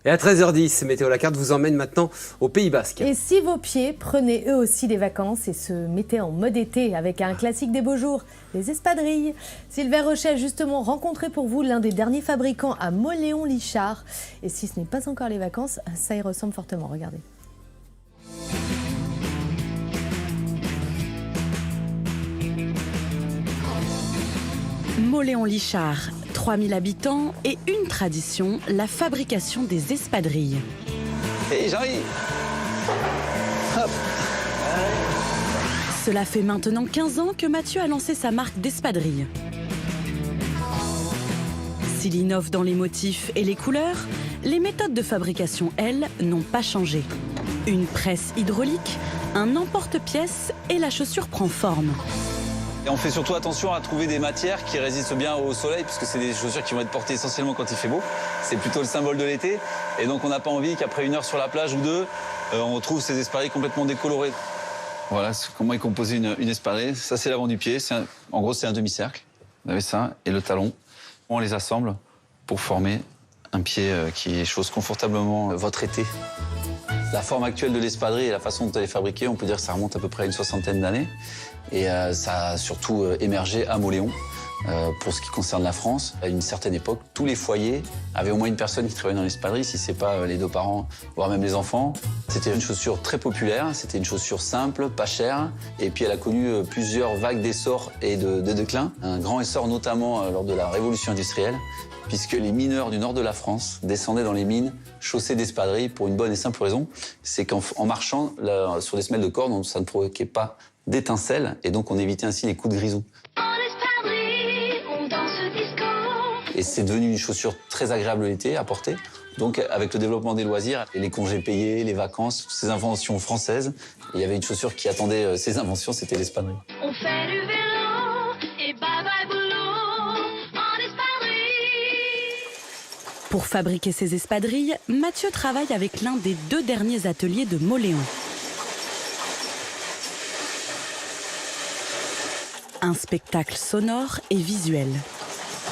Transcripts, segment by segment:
Et à 13h10, Météo la carte vous emmène maintenant au Pays Basque. Et si vos pieds prenaient eux aussi des vacances et se mettaient en mode été avec un classique des beaux jours, les espadrilles. Sylvain Rocher a justement rencontré pour vous l'un des derniers fabricants à Mauléon-Lichard. Et si ce n'est pas encore les vacances, ça y ressemble fortement, regardez. Mauléon-Lichard, 3000 habitants et une tradition, la fabrication des espadrilles. Et j'arrive. Hop. Cela fait maintenant 15 ans que Mathieu a lancé sa marque d'espadrilles. S'il innove dans les motifs et les couleurs, les méthodes de fabrication, elles, n'ont pas changé. Une presse hydraulique, un emporte-pièce et la chaussure prend forme. Et on fait surtout attention à trouver des matières qui résistent bien au soleil, puisque c'est des chaussures qui vont être portées essentiellement quand il fait beau. C'est plutôt le symbole de l'été. Et donc on n'a pas envie qu'après 1 heure sur la plage ou 2, on retrouve ces espadrilles complètement décolorées. Voilà comment est composée une espadrille. Ça, c'est l'avant du pied. En gros, c'est un demi-cercle. Vous avez ça et le talon. On les assemble pour former un pied qui échausse confortablement votre été. La forme actuelle de l'espadrille et la façon dont elle est fabriquée, on peut dire que ça remonte à peu près à une 60aine d'années. Et ça a surtout émergé à Mauléon. Pour ce qui concerne la France, à une certaine époque, tous les foyers avaient au moins une personne qui travaillait dans l'espadrille, si ce n'est pas les 2 parents, voire même les enfants. C'était une chaussure très populaire, c'était une chaussure simple, pas chère, et puis elle a connu plusieurs vagues d'essor et de déclin. Un grand essor notamment lors de la Révolution industrielle, puisque les mineurs du nord de la France descendaient dans les mines chaussés d'espadrilles pour une bonne et simple raison, c'est qu'en marchant sur des semelles de corde, ça ne provoquait pas d'étincelles, et donc on évitait ainsi les coups de grisou. Et c'est devenu une chaussure très agréable l'été à porter. Donc avec le développement des loisirs, et les congés payés, les vacances, toutes ces inventions françaises, il y avait une chaussure qui attendait ces inventions, c'était l'espadrille. On fait du vélo et bye bye boulot en espadrille. Pour fabriquer ces espadrilles, Mathieu travaille avec l'un des 2 derniers ateliers de Mauléon. Un spectacle sonore et visuel.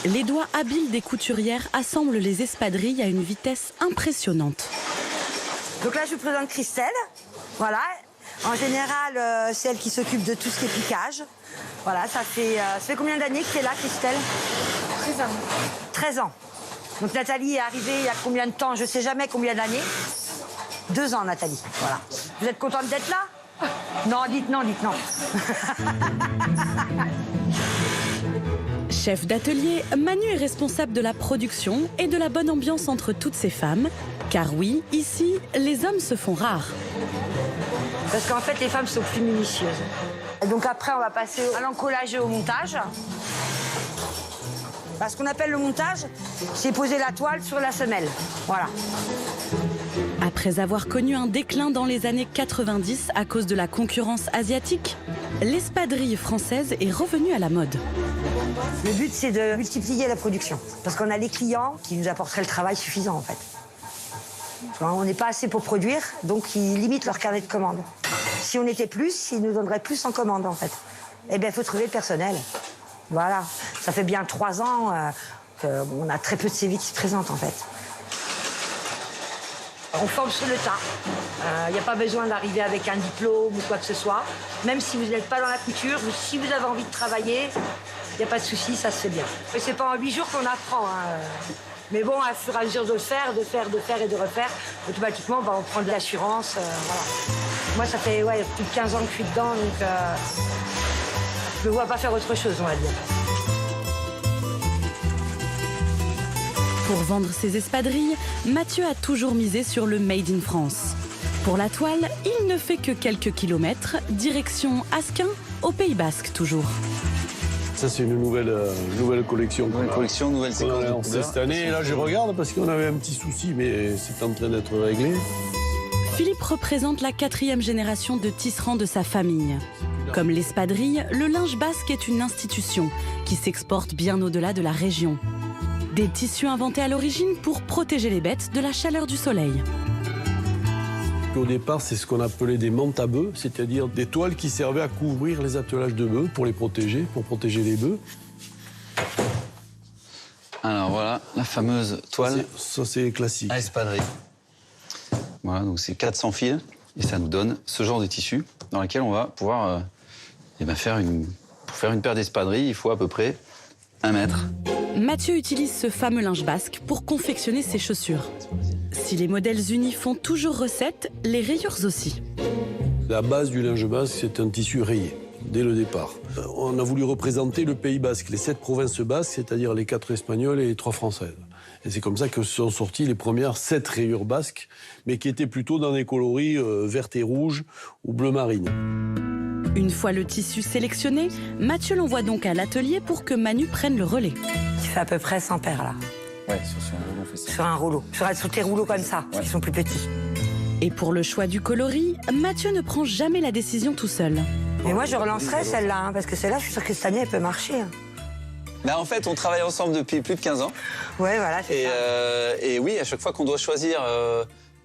Les doigts habiles des couturières assemblent les espadrilles à une vitesse impressionnante. Donc là, je vous présente Christelle. Voilà. En général, c'est elle qui s'occupe de tout ce qui est piquage. Voilà, ça fait combien d'années que tu es là, Christelle? 13 ans. 13 ans. Donc Nathalie est arrivée il y a combien de temps? Je ne sais jamais combien d'années. 2 ans, Nathalie. Voilà. Vous êtes contente d'être là? Non, dites non, dites non. Chef d'atelier, Manu est responsable de la production et de la bonne ambiance entre toutes ces femmes. Car oui, ici, les hommes se font rares. Parce qu'en fait, les femmes sont plus minutieuses. Et donc après, on va passer à l'encollage et au montage. Ce qu'on appelle le montage, c'est poser la toile sur la semelle. Voilà. Après avoir connu un déclin dans les années 90 à cause de la concurrence asiatique, l'espadrille française est revenue à la mode. Le but, c'est de multiplier la production. Parce qu'on a les clients qui nous apporteraient le travail suffisant, en fait. On n'est pas assez pour produire, donc ils limitent leur carnet de commandes. Si on était plus, ils nous donneraient plus en commande, en fait. Eh bien, il faut trouver le personnel. Voilà. Ça fait bien 3 ans qu'on a très peu de CV qui se présentent, en fait. On forme sur le tas. Il n'y a pas besoin d'arriver avec un diplôme ou quoi que ce soit. Même si vous n'êtes pas dans la couture, si vous avez envie de travailler, il n'y a pas de souci, ça se fait bien. Et c'est pas en 8 jours qu'on apprend. Mais bon, à fur et à mesure de faire et de refaire, automatiquement, on prend de l'assurance. Voilà. Moi, ça fait plus de 15 ans que je suis dedans, donc je ne me vois pas faire autre chose, on va dire. Pour vendre ses espadrilles, Mathieu a toujours misé sur le Made in France. Pour la toile, il ne fait que quelques kilomètres, direction Asquin, au Pays Basque toujours. Ça, c'est une nouvelle collection. Nouvelle collection, nouvelle séquence de couleurs. Cette année, là, je regarde parce qu'on avait un petit souci, mais c'est en train d'être réglé. Philippe représente la 4e génération de tisserands de sa famille. Comme l'espadrille, le linge basque est une institution qui s'exporte bien au-delà de la région. Des tissus inventés à l'origine pour protéger les bêtes de la chaleur du soleil. Au départ, c'est ce qu'on appelait des mantes à bœufs, c'est-à-dire des toiles qui servaient à couvrir les attelages de bœufs pour les protéger, pour protéger les bœufs. Alors voilà, la fameuse toile Ça, c'est classique. à espadrille. Voilà, donc c'est 400 fils et ça nous donne ce genre de tissu dans lequel on va pouvoir pour faire une paire d'espadrilles, il faut à peu près 1 mètre. Mathieu utilise ce fameux linge basque pour confectionner ses chaussures. Si les modèles unis font toujours recette, les rayures aussi. La base du linge basque, c'est un tissu rayé, dès le départ. On a voulu représenter le Pays basque, les 7 provinces basques, c'est-à-dire les 4 espagnoles et les 3 françaises. Et c'est comme ça que sont sorties les premières 7 rayures basques, mais qui étaient plutôt dans des coloris vertes et rouges ou bleu marine. Une fois le tissu sélectionné, Mathieu l'envoie donc à l'atelier pour que Manu prenne le relais. Tu fais à peu près 100 paires là. Ouais, sur un rouleau, on fait ça. Sur un rouleau. Sur tes rouleaux comme ça, qui sont plus petits. Et pour le choix du coloris, Mathieu ne prend jamais la décision tout seul. Mais moi, je relancerai celle-là, hein, parce que celle-là, je suis sûre que cette année, elle peut marcher. Hein. Là, en fait, on travaille ensemble depuis plus de 15 ans. Ouais, voilà, c'est ça. Et oui, à chaque fois qu'on doit choisir,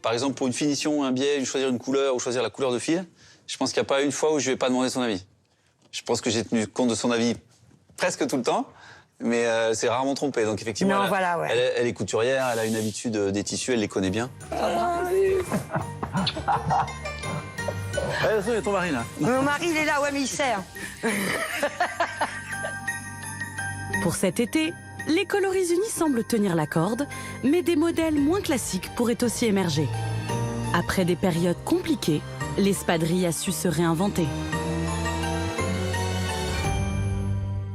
par exemple, pour une finition, un biais, choisir une couleur ou choisir la couleur de fil, je pense qu'il n'y a pas une fois où je ne vais pas demander son avis. Je pense que j'ai tenu compte de son avis presque tout le temps, mais c'est rarement trompé. Donc effectivement, Non, voilà, ouais. elle est couturière, elle a une habitude des tissus, elle les connaît bien. Il y a ton mari là. Mon mari, il est là, ouais, mais il sert. Pour cet été, les coloris unis semblent tenir la corde, mais des modèles moins classiques pourraient aussi émerger. Après des périodes compliquées, l'espadrille a su se réinventer.